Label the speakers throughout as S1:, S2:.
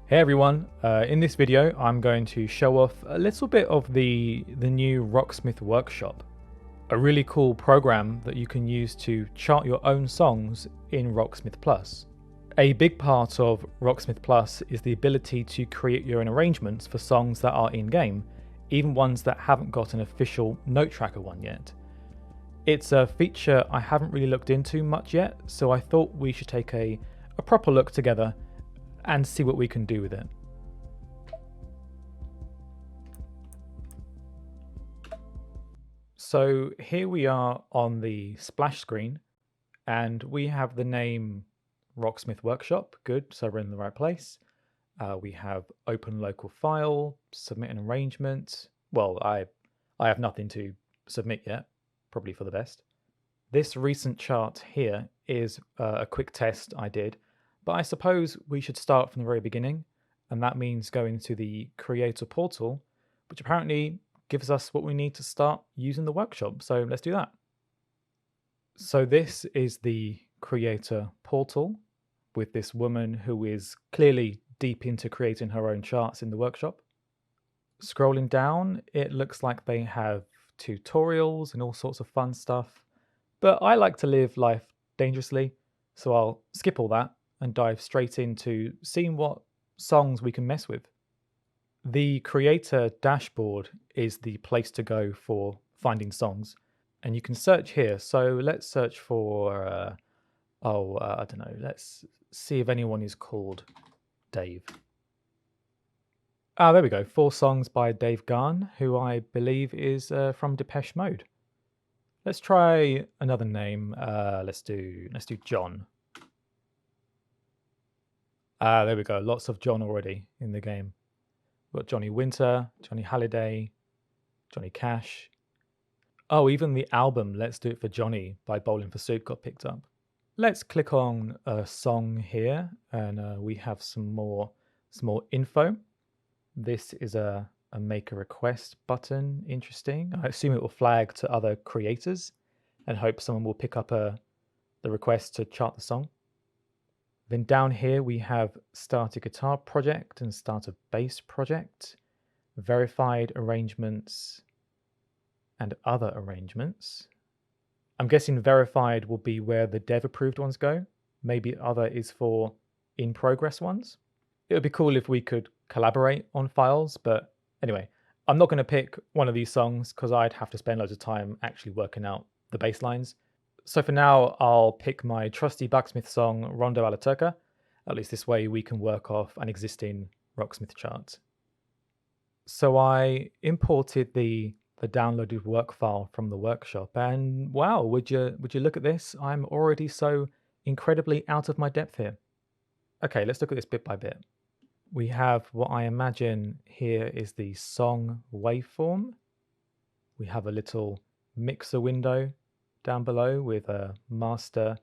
S1: Hey everyone, in this video I'm going to show off a little bit of the new Rocksmith Workshop, a really cool program that you can use to chart your own songs in Rocksmith Plus. A big part of Rocksmith Plus is the ability to create your own arrangements for songs that are in-game, even ones that haven't got an official note tracker one yet. It's a feature I haven't really looked into much yet, so I thought we should take a proper look together and see what we can do with it. So here we are on the splash screen and we have the name Rocksmith Workshop. Good, so we're in the right place. We have open local file, submit an arrangement. Well, I have nothing to submit yet, probably for the best. This recent chart here is a quick test I did, but I suppose we should start from the very beginning, and that means going to the creator portal, which apparently gives us what we need to start using the workshop. So let's do that. So this is the creator portal with this woman who is clearly deep into creating her own charts in the workshop. Scrolling down, it looks like they have tutorials and all sorts of fun stuff, but I like to live life dangerously, so I'll skip all that and dive straight into seeing what songs we can mess with. The creator dashboard is the place to go for finding songs, and you can search here. So let's search for, I don't know, let's see if anyone is called Dave. Ah, there we go, 4 songs by Dave Garn, who I believe is from Depeche Mode. Let's try another name. Let's do John. There we go. Lots of John already in the game. We've got Johnny Winter, Johnny Halliday, Johnny Cash. Oh, even the album Let's Do It for Johnny by Bowling for Soup got picked up. Let's click on a song here, and we have some more info. This is a make a request button. Interesting. I assume it will flag to other creators and hope someone will pick up the request to chart the song. Then down here we have start a guitar project and start a bass project, verified arrangements, and other arrangements. I'm guessing verified will be where the dev approved ones go. Maybe other is for in progress ones. It would be cool if we could collaborate on files, but anyway, I'm not going to pick one of these songs because I'd have to spend loads of time actually working out the bass lines. So for now, I'll pick my trusty Bucksmith song, Rondo alla Turca. At least this way we can work off an existing Rocksmith chart. So I imported the downloaded work file from the workshop, and wow, would you look at this? I'm already so incredibly out of my depth here. Okay, let's look at this bit by bit. We have what I imagine here is the song waveform. We have a little mixer window down below with a master,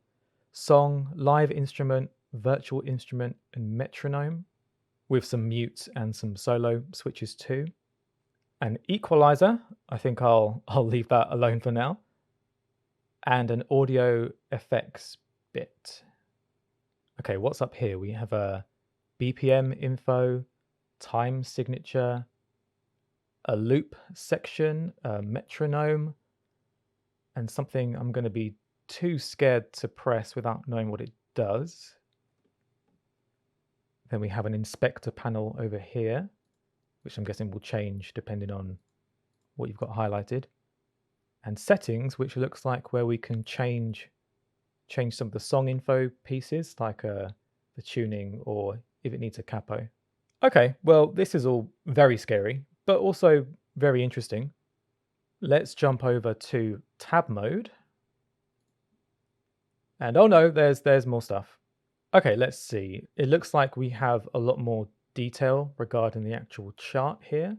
S1: song, live instrument, virtual instrument, and metronome, with some mute and some solo switches too. An equalizer, I think I'll leave that alone for now, and an audio effects bit. Okay, what's up here? We have a BPM info, time signature, a loop section, a metronome, and something I'm going to be too scared to press without knowing what it does. Then we have an inspector panel over here, which I'm guessing will change depending on what you've got highlighted. And settings, which looks like where we can change some of the song info pieces, like the tuning or if it needs a capo. Okay, well, this is all very scary, but also very interesting. Let's jump over to tab mode. And oh no, there's more stuff. Okay, let's see. It looks like we have a lot more detail regarding the actual chart here.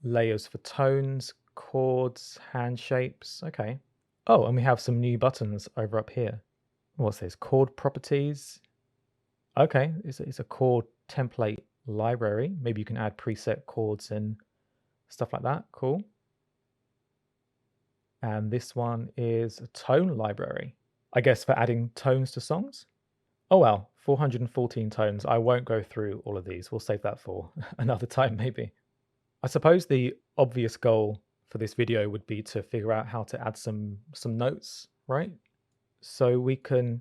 S1: Layers for tones, chords, hand shapes. Okay. Oh, and we have some new buttons over up here. What's this? Chord Properties. Okay, it's a chord template library. Maybe you can add preset chords and stuff like that. Cool. And this one is a tone library, I guess for adding tones to songs. Oh wow, 414 tones. I won't go through all of these. We'll save that for another time, maybe. I suppose the obvious goal for this video would be to figure out how to add some notes, right? So we can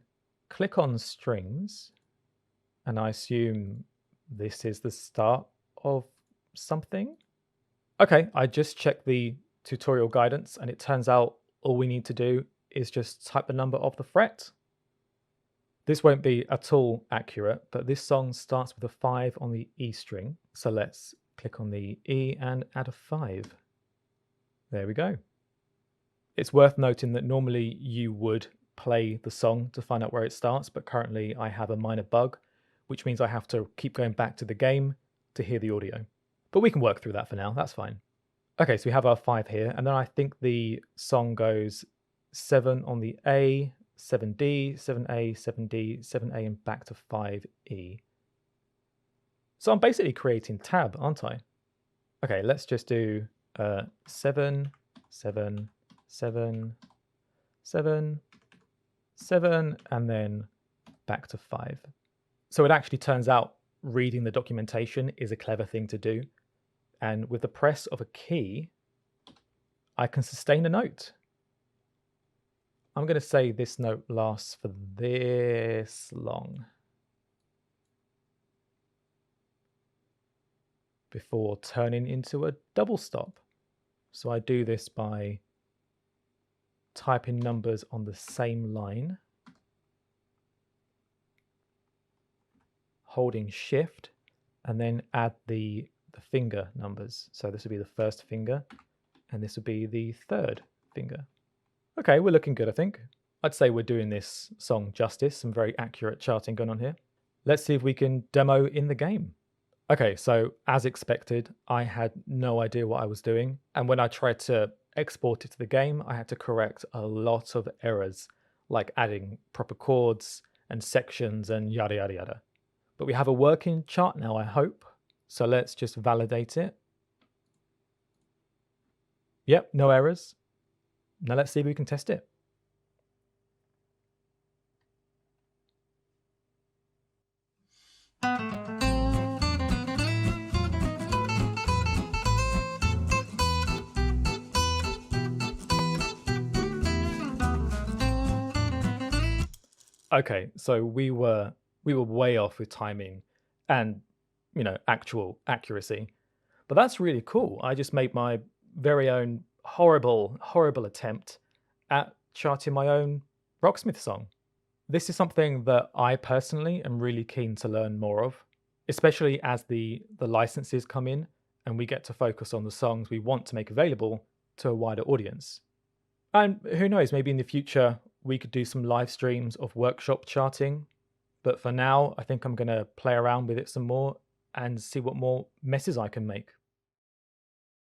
S1: click on strings, and I assume this is the start of something. Okay, I just checked the tutorial guidance, and it turns out all we need to do is just type the number of the fret. This won't be at all accurate, but this song starts with a 5 on the E string. So let's click on the E and add a 5. There we go. It's worth noting that normally you would play the song to find out where it starts, but currently I have a minor bug, which means I have to keep going back to the game to hear the audio. But we can work through that for now, that's fine. Okay, so we have our 5 here, and then I think the song goes 7 on the A, 7D, 7A, 7D, 7A, and back to 5E. So I'm basically creating tab, aren't I? Okay, let's just do 7, 7, 7, 7, 7, and then back to 5. So it actually turns out reading the documentation is a clever thing to do. And with the press of a key, I can sustain a note. I'm going to say this note lasts for this long before turning into a double stop. So I do this by typing numbers on the same line, holding shift, and then add the finger numbers. So this would be the first finger, and this would be the third finger. Okay, we're looking good, I think. I'd say we're doing this song justice, some very accurate charting going on here. Let's see if we can demo in the game. Okay, so as expected, I had no idea what I was doing. And when I tried to export it to the game, I had to correct a lot of errors, like adding proper chords and sections and yada, yada, yada. But we have a working chart now, I hope. So let's just validate it. Yep, no errors. Now let's see if we can test it. Okay, so we were way off with timing and, actual accuracy. But that's really cool. I just made my very own horrible attempt at charting my own Rocksmith song. This is something that I personally am really keen to learn more of, especially as the licenses come in and we get to focus on the songs we want to make available to a wider audience. And who knows, maybe in the future we could do some live streams of workshop charting. But for now, I think I'm going to play around with it some more and see what more messes I can make.